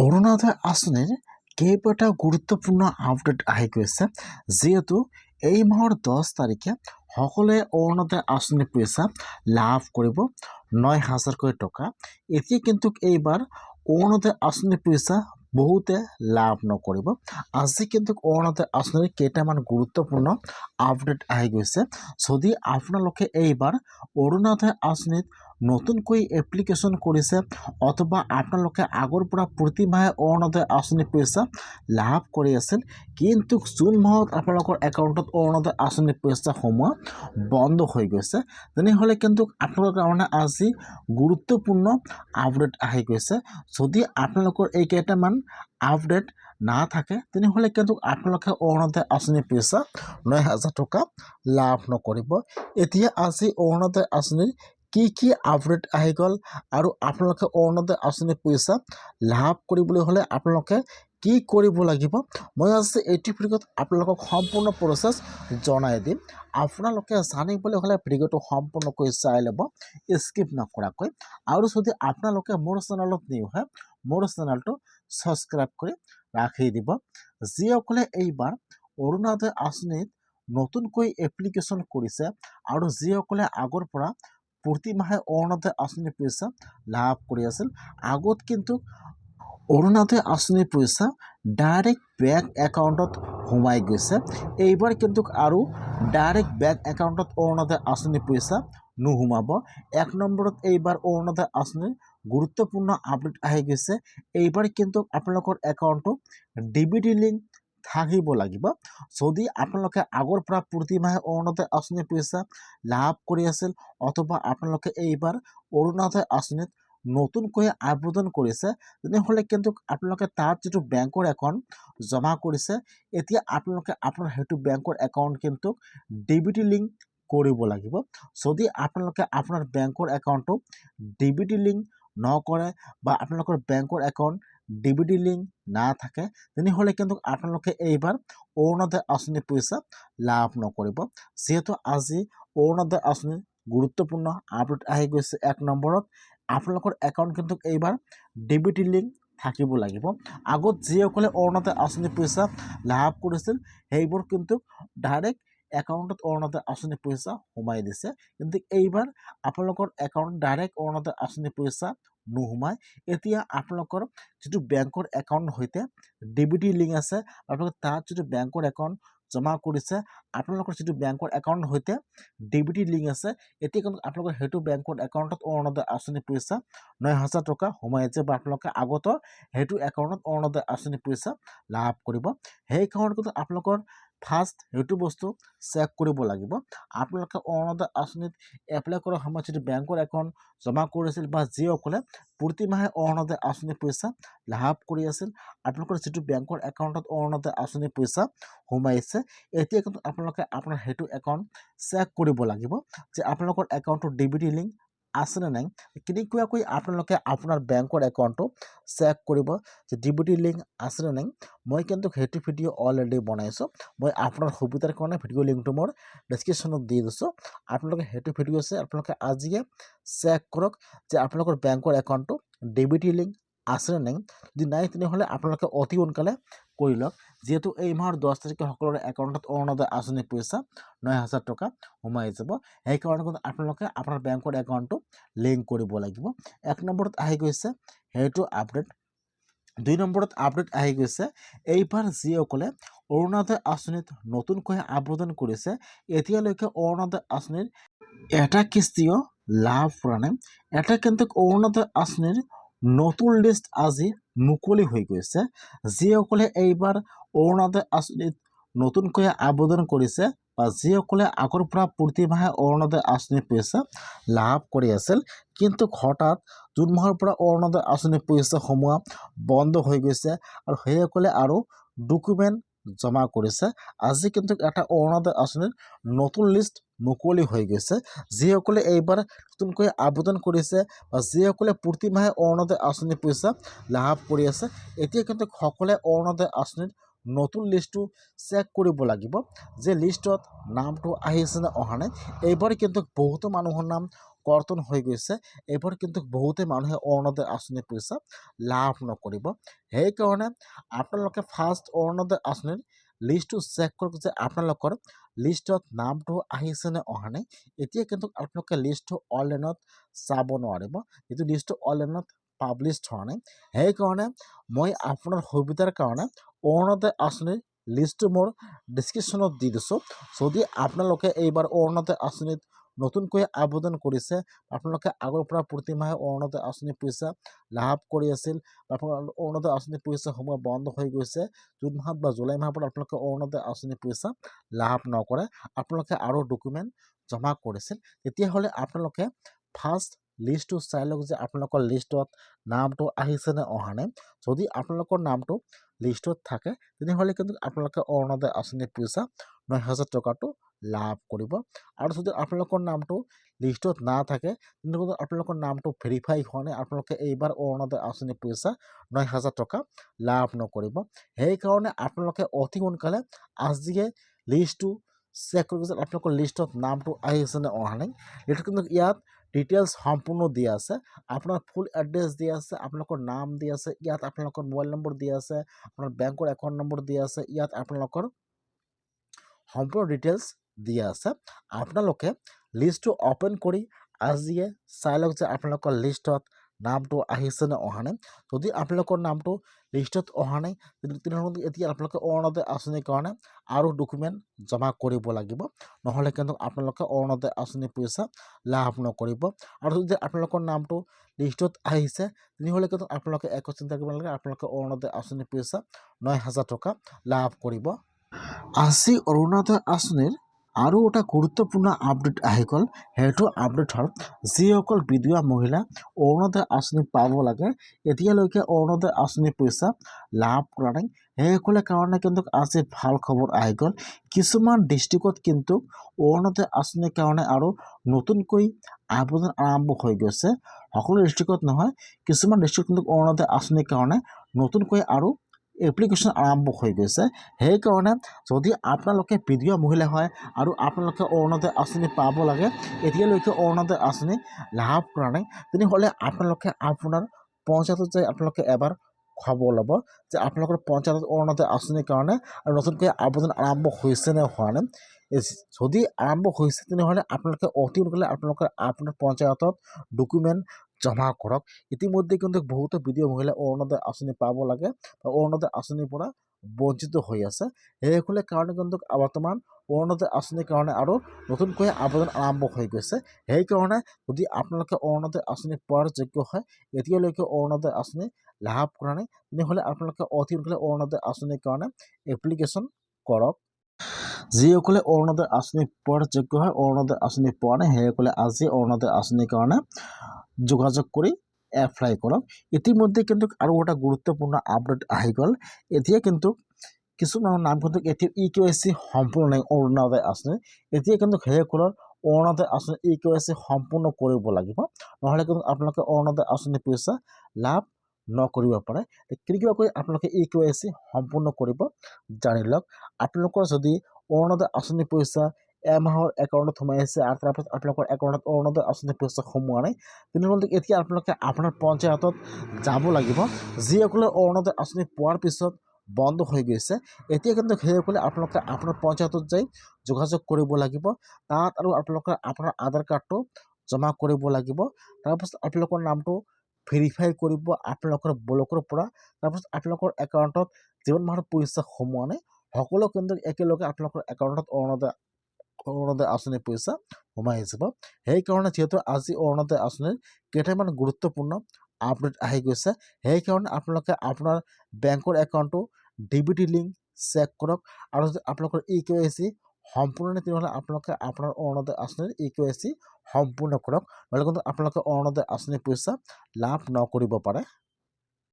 অৰুণোদয় আঁচনিৰ কেইবাটাও গুৰুত্বপূৰ্ণ আপডেট আহি গৈছে, যিহেতু এই মাহৰ 10 তাৰিখে সকলোৱে অৰুণোদয় আঁচনিৰ পইচা লাভ কৰিব 9,000কৈ টকা। এতিয়া কিন্তু এইবাৰ অৰুণোদয় আঁচনিৰ পইচা বহুতে লাভ নকৰিব। আজি কিন্তু অৰুণোদয় আঁচনিৰ কেইটামান গুৰুত্বপূৰ্ণ আপডেট আহি গৈছে। যদি আপোনালোকে এইবাৰ অৰুণোদয় আঁচনিত নতুনকৈ এপ্লিকেশ্যন কৰিছে অথবা আপোনালোকে আগৰ পৰা প্ৰতি মাহে অৰুণোদয় আঁচনি পইচা লাভ কৰি আছিল, কিন্তু জুন মাহত আপোনালোকৰ একাউণ্টত অৰুণোদয় আঁচনি পইচা সোমোৱা বন্ধ হৈ গৈছে, তেনেহ'লে কিন্তু আপোনালোকৰ কাৰণে আজি গুৰুত্বপূৰ্ণ আপডেট আহি গৈছে। যদি আপোনালোকৰ এই কেইটামান আপডেট নাথাকে তেনেহ'লে কিন্তু আপোনালোকে অৰুণোদয় আঁচনি পইচা 9,000 টকা লাভ নকৰিব। এতিয়া আজি অৰুণোদয় আঁচনিৰ কি আপডেট আহি গ'ল আৰু আপোনালোকে অৰুণোদয় আঁচনি পইচা লাভ কৰিবলৈ হ'লে আপোনালোকে কি কৰিব লাগিব, মই আজি এইটো ভিডিঅ'ত আপোনালোকক সম্পূৰ্ণ প্ৰচেছ জনাই দিম। আপোনালোকে জানিবলৈ হ'লে ভিডিঅ'টো সম্পূৰ্ণকৈ চাই ল'ব, স্কিপ নকৰাকৈ। আৰু যদি আপোনালোকে মোৰ চেনেলত নিউ হয়, মোৰ চেনেলটো ছাবস্ক্ৰাইব কৰি ৰাখি দিব। যিসকলে এইবাৰ অৰুণোদয় আঁচনিত নতুনকৈ এপ্লিকেশ্যন কৰিছে আৰু যিসকলে আগৰ পৰা প্ৰতি মাহে অৰুণোদয় আঁচনিৰ পইচা লাভ কৰি আছিল, আগত কিন্তু অৰুণোদয় আঁচনিৰ পইচা ডাইৰেক্ট বেংক একাউণ্টত সোমাই গৈছে। এইবাৰ কিন্তু আৰু ডাইৰেক্ট বেংক একাউণ্টত অৰুণোদয় আঁচনিৰ পইচা নোসোমাব। 1 নম্বৰত এইবাৰ অৰুণোদয় আঁচনিৰ গুৰুত্বপূৰ্ণ আপডেট আহি গৈছে। এইবাৰ কিন্তু আপোনালোকৰ একাউণ্টটো ডিবিটি লিংক থাকিব লাগিব। যদি আপোনালোকে আগৰ পৰা প্ৰতি মাহে অৰুণোদয় আঁচনিৰ পইচা লাভ কৰি আছিল অথবা আপোনালোকে এইবাৰ অৰুণোদয় আঁচনিত নতুনকৈ আবেদন কৰিছে, তেনেহ'লে কিন্তু আপোনালোকে তাত যিটো বেংকৰ একাউণ্ট জমা কৰিছে, এতিয়া আপোনালোকে আপোনাৰ সেইটো বেংকৰ একাউণ্ট কিন্তু ডিবিটি লিংক কৰিব লাগিব। যদি আপোনালোকে আপোনাৰ বেংকৰ একাউণ্টটো ডিবিটি লিংক নকৰে বা আপোনালোকৰ বেংকৰ একাউণ্ট ডিবিটি লিংক নাথাকে, তেনেহ'লে কিন্তু আপোনালোকে এইবাৰ অৰুণোদয় আঁচনিৰ পইচা লাভ নকৰিব। যিহেতু আজি অৰুণোদয় আঁচনিৰ গুৰুত্বপূৰ্ণ আপডেট আহি গৈছে, 1 নম্বৰত আপোনালোকৰ একাউণ্ট কিন্তু এইবাৰ ডিবিটি লিংক থাকিব লাগিব। আগত যিসকলে অৰুণোদয় আঁচনিৰ পইচা লাভ কৰিছিল সেইবোৰ কিন্তু ডাইৰেক্ট একাউণ্টত অৰুণোদয় আঁচনিৰ পইচা সোমাই দিছে, কিন্তু এইবাৰ আপোনালোকৰ একাউণ্ট ডাইৰেক্ট অৰুণোদয় আঁচনিৰ পইচা নোসোমায়। এতিয়া আপোনালোকৰ যিটো বেংকৰ একাউণ্টৰ সৈতে ডিবিটি লিংক আছে, আপোনালোকে তাত যিটো বেংকৰ একাউণ্ট জমা কৰিছে, আপোনালোকৰ যিটো বেংকৰ একাউণ্টৰ সৈতে ডিবিটি লিংক আছে, এতিয়া কিন্তু আপোনালোকৰ সেইটো বেংকৰ একাউণ্টত অৰুণোদয় আঁচনিৰ পইচা 9,000 টকা সোমাই আছে বা আপোনালোকে আগতো সেইটো একাউণ্টত অৰুণোদয় আঁচনিৰ পইচা লাভ কৰিব। সেইকাৰণে কিন্তু আপোনালোকৰ ফাৰ্ষ্ট সেইটো বস্তু চেক কৰিব লাগিব। আপোনালোকে অৰুণোদয় আঁচনিত এপ্লাই কৰাৰ সময়ত যিটো বেংকৰ একাউণ্ট জমা কৰিছিল বা যিসকলে প্ৰতি মাহে অৰুণোদয় আঁচনিৰ পইচা লাভ কৰি আছিল, আপোনালোকৰ যিটো বেংকৰ একাউণ্টত অৰুণোদয় আঁচনিৰ পইচা সোমাইছে, এতিয়া কিন্তু আপোনালোকে আপোনাৰ সেইটো একাউণ্ট চেক কৰিব লাগিব যে আপোনালোকৰ একাউণ্টৰ ডিবিটি লিংক আছেনে নাই। কেনেকুৱাকৈ আপোনালোকে আপোনাৰ বেংকৰ একাউণ্টটো চেক কৰিব যে ডিবিটি লিংক আছেনে নাই, মই কিন্তু সেইটো ভিডিঅ' অলৰেডি বনাইছোঁ। মই আপোনাৰ সুবিধাৰ কাৰণে ভিডিঅ' লিংকটো মোৰ ডেছক্ৰিপশ্যনত দি দিছোঁ। আপোনালোকে সেইটো ভিডিঅ' আছে, আপোনালোকে আজিয়ে চেক কৰক যে আপোনালোকৰ বেংকৰ একাউণ্টটো ডিবিটি লিংক আছেনে নাই। যদি নাই তেনেহ'লে আপোনালোকে অতি সোনকালে কৰি লওক, যিহেতু এই মাহৰ 10 তাৰিখে সকলোৰে একাউণ্টত অৰুণোদয় আঁচনিৰ পইচা 9,000 টকা সোমাই যাব। সেইকাৰণে কিন্তু আপোনালোকে আপোনাৰ বেংকৰ একাউণ্টটো লিংক কৰিব লাগিব। 1 নম্বৰত আহি গৈছে সেইটো আপডেট। 2 নম্বৰত আপডেট আহি গৈছে, এইবাৰ যিসকলে অৰুণোদয় আঁচনিত নতুনকৈ আবেদন কৰিছে, এতিয়ালৈকে অৰুণোদয় আঁচনিৰ এটা কিস্তিও লাভ কৰা নাই। এটা কিন্তু অৰুণোদয় আঁচনিৰ নতুন লিষ্ট আজি মুকলি হৈ গৈছে। যিসকলে এইবাৰ অৰুণোদয় আঁচনিত নতুনকৈ আবেদন কৰিছে বা যিসকলে আগৰ পৰা প্ৰতি মাহে অৰুণোদয় আঁচনিৰ পইচা লাভ কৰি আছিল, কিন্তু হঠাৎ জুন মাহৰ পৰা অৰুণোদয় আঁচনিৰ পইচা সোমোৱা বন্ধ হৈ গৈছে আৰু সেইসকলে আৰু ডকুমেণ্ট জমা কৰিছে। আজি কিন্তু এটা অৰুণোদয় আঁচনিৰ নতুন লিষ্ট মুকলি হৈ গৈছে। যিসকলে এইবাৰ নতুনকৈ আবেদন কৰিছে বা যিসকলে প্ৰতি মাহে অৰুণোদয় আঁচনিৰ পইচা লাভ কৰি আছে, এতিয়া কিন্তু সকলোৱে অৰুণোদয় আঁচনিৰ নতুন লিষ্টটো চেক কৰিব লাগিব যে লিষ্টত নামটো আহিছে নে অহা নাই। এইবাৰ কিন্তু বহুতো মানুহৰ নাম কৰ্তন হৈ গৈছে এইবোৰ কিন্তু বহুতে মানুহে অৰুণোদয় আঁচনিৰ পইচা লাভ নকৰিব সেইকাৰণে আপোনালোকে ফাৰ্ষ্ট অৰুণোদয় আঁচনিৰ লিষ্টটো চেক কৰক যে আপোনালোকৰ লিষ্টত নামটো আহিছেনে অহা নাই এতিয়া কিন্তু আপোনালোকে লিষ্টটো অনলাইনত চাব নোৱাৰিব যিটো লিষ্টটো অনলাইনত পাব্লিছ হোৱা নাই সেইকাৰণে মই আপোনাৰ সুবিধাৰ কাৰণে অৰুণোদয় আঁচনিৰ লিষ্টটো মোৰ ডিছক্ৰিপশ্যনত দি দিছোঁ যদি আপোনালোকে এইবাৰ অৰুণোদয় আঁচনিত নতুনকৈ আবেদন কৰিছে আপোনালোকে আগৰ পৰা প্ৰতিমাহে অৰুণোদয় আঁচনি পইচা লাভ কৰি আছিল অৰুণোদয় আঁচনি পইচাসমূহ বন্ধ হৈ গৈছে জুন মাহত বা জুলাই মাহৰ পৰা আপোনালোকে অৰুণোদয় আঁচনি পইচা লাভ নকৰে আপোনালোকে আৰু ডকুমেণ্ট জমা কৰিছিল তেতিয়াহ'লে আপোনালোকে ফাৰ্ষ্ট লিষ্টটো চাই লওক যে আপোনালোকৰ লিষ্টত নামটো আহিছেনে অহা নাই যদি আপোনালোকৰ নামটো লিষ্টত থাকে তেনেহ'লে কিন্তু আপোনালোকে অৰুণোদয় আঁচনিৰ পইচা ৯,০০০ টকাটো লাভ কৰিব আৰু যদি আপোনালোকৰ নামটো লিষ্টত নাথাকে তেন্তে আপোনালোকৰ নামটো ভেৰিফাই হোৱা নাই আপোনালোকে এইবাৰ অৰুণোদয় আঁচনিৰ পইচা ৯,০০০ টকা লাভ নকৰিব সেইকাৰণে আপোনালোকে অতি সোনকালে আজিয়ে লিষ্টটো চেক কৰিব যে আপোনালোকৰ লিষ্টত নামটো আহিছেনে অহা নাই এইটো কিন্তু ইয়াত ডিটেইলছ সম্পূৰ্ণ দিয়া আছে আপোনাৰ ফুল এড্ৰেছ দিয়া আছে আপোনালোকৰ নাম দিয়া আছে ইয়াত আপোনালোকৰ মোবাইল নম্বৰ দিয়া আছে আপোনাৰ বেংকৰ একাউণ্ট নম্বৰ দিয়া আছে ইয়াত আপোনালোকৰ সম্পূৰ্ণ ডিটেইলছ দিয়া আছে আপোনালোকে লিষ্টটো অপেন কৰি আজিয়ে চাই লওক যে আপোনালোকৰ লিষ্টত নামটো আহিছেনে অহা নাই যদি আপোনালোকৰ নামটো লিষ্টত অহা নাই তেনেহ'লে এতিয়া আপোনালোকে অৰুণোদয় আঁচনিৰ কাৰণে আৰু ডকুমেণ্ট জমা কৰিব লাগিব নহ'লে কিন্তু আপোনালোকে অৰুণোদয় আঁচনিৰ পইচা লাভ নকৰিব আৰু যদি আপোনালোকৰ নামটো লিষ্টত আহিছে তেনেহ'লে কিন্তু আপোনালোকে একো চিন্তা কৰিব নালাগে আপোনালোকে অৰুণোদয় আঁচনিৰ পইচা ৯,০০০ টকা লাভ কৰিব আজি অৰুণোদয় আঁচনিৰ আৰু এটা গুৰুত্বপূৰ্ণ আপডেট আহি গ'ল সেইটো আপডেট হ'ল যিসকল বিধৱা মহিলা অৰুণোদয় আঁচনি পাব লাগে এতিয়ালৈকে অৰুণোদয় আঁচনিৰ পইচা লাভ কৰা নাই সেইসকলৰ কাৰণে কিন্তু আজি ভাল খবৰ আহি গ'ল কিছুমান ডিষ্ট্ৰিক্টত কিন্তু অৰুণোদয় আঁচনিৰ কাৰণে আৰু নতুনকৈ আবেদন আৰম্ভ হৈ গৈছে সকলো ডিষ্ট্ৰিক্টত নহয় কিছুমান ডিষ্ট্ৰিক্ট কিন্তু অৰুণোদয় আঁচনিৰ কাৰণে নতুনকৈ আৰু এপ্লিকেশ্যন আৰম্ভ হৈ গৈছে সেইকাৰণে যদি আপোনালোকে বিধৱা মহিলা হয় আৰু আপোনালোকে অৰুণোদয় আঁচনি পাব লাগে এতিয়ালৈকে অৰুণোদয় আঁচনি লাভ কৰা নাই তেনেহ'লে আপোনালোকে আপোনাৰ পঞ্চায়তত যাই আপোনালোকে এবাৰ খবৰ ল'ব যে আপোনালোকৰ পঞ্চায়তত অৰুণোদয় আঁচনিৰ কাৰণে আৰু নতুনকৈ আবেদন আৰম্ভ হৈছে নে হোৱা নাই যদি আৰম্ভ হৈছে তেনেহ'লে আপোনালোকে অতি সোনকালে আপোনাৰ পঞ্চায়তত ডকুমেণ্ট জমা কৰক ইতিমধ্যে কিন্তু বহুতো বিধৱা মহিলা অৰুণোদয় আঁচনি পাব লাগে বা অৰুণোদয় আঁচনিৰ পৰা বঞ্চিত হৈ আছে সেইসকলৰ কাৰণে কিন্তু বৰ্তমান অৰুণোদয় আঁচনিৰ কাৰণে আৰু নতুনকৈ আবেদন আৰম্ভ হৈ গৈছে সেইকাৰণে যদি আপোনালোকে অৰুণোদয় আঁচনি পোৱাৰ যোগ্য হয় এতিয়ালৈকে অৰুণোদয় আঁচনি লাভ কৰা নাই তেনেহ'লে আপোনালোকে অতি সোনকালে অৰুণোদয় আঁচনিৰ কাৰণে এপ্লিকেশ্যন কৰক যিসকলে অৰুণোদয় আঁচনি পোৱাৰ যোগ্য হয় অৰুণোদয় আঁচনি পোৱা নাই সেইসকলে আজি অৰুণোদয় আঁচনিৰ কাৰণে যোগাযোগ কৰি এপ্লাই কৰক ইতিমধ্যে কিন্তু আৰু এটা গুৰুত্বপূৰ্ণ আপডেট আহি গ'ল এতিয়া কিন্তু কিছুমানৰ নাম কিন্তু এতিয়া EKYC সম্পূৰ্ণ নাই অৰুণোদয় আঁচনি এতিয়া কিন্তু সেইসকলৰ অৰুণোদয় আঁচনি EKYC সম্পূৰ্ণ কৰিব লাগিব নহ'লে কিন্তু আপোনালোকে অৰুণোদয় আঁচনি পইচা লাভ নকৰিব পাৰে কেনেকুৱাকৈ আপোনালোকে EKYC সম্পূৰ্ণ কৰিব জানি লওক আপোনালোকৰ যদি অৰুণোদয় আঁচনি পইচা এমাহৰ একাউণ্টত সোমাই আছে আৰু তাৰপিছত আপোনালোকৰ একাউণ্টত অৰুণোদয় আঁচনি পইচা সোমোৱা নাই তেনেহ'লে এতিয়া আপোনালোকে আপোনাৰ পঞ্চায়তত যাব লাগিব যিসকলে অৰুণোদয় আঁচনি পোৱাৰ পিছত বন্ধ হৈ গৈছে এতিয়া কিন্তু সেইসকলে আপোনালোকে আপোনাৰ পঞ্চায়তত যাই যোগাযোগ কৰিব লাগিব তাত আৰু আপোনালোকে আপোনাৰ আধাৰ কাৰ্ডটো জমা কৰিব লাগিব তাৰপিছত আপোনালোকৰ নামটো ভেৰিফাই কৰিব আপোনালোকৰ ব্লকৰ পৰা তাৰপিছত আপোনালোকৰ একাউণ্টত যিমান মাহৰ পইচা সোমোৱা নাই সকলো কিন্তু একেলগে আপোনালোকৰ একাউণ্টত অৰুণোদয় আঁচনিৰ পইচা সোমাই যাব সেইকাৰণে যিহেতু আজি অৰুণোদয় আঁচনিৰ কেইটামান গুৰুত্বপূৰ্ণ আপডেট আহি গৈছে সেইকাৰণে আপোনালোকে আপোনাৰ বেংকৰ একাউণ্টটো DBT লিংক চেক কৰক আৰু যদি আপোনালোকৰ EKYC সম্পূৰ্ণ নাই তেনেহ'লে আপোনালোকে আপোনাৰ অৰুণোদয় আঁচনিৰ EKYC সম্পূৰ্ণ কৰক নহ'লে কিন্তু আপোনালোকে অৰুণোদয় আঁচনিৰ পইচা লাভ নকৰিব পাৰে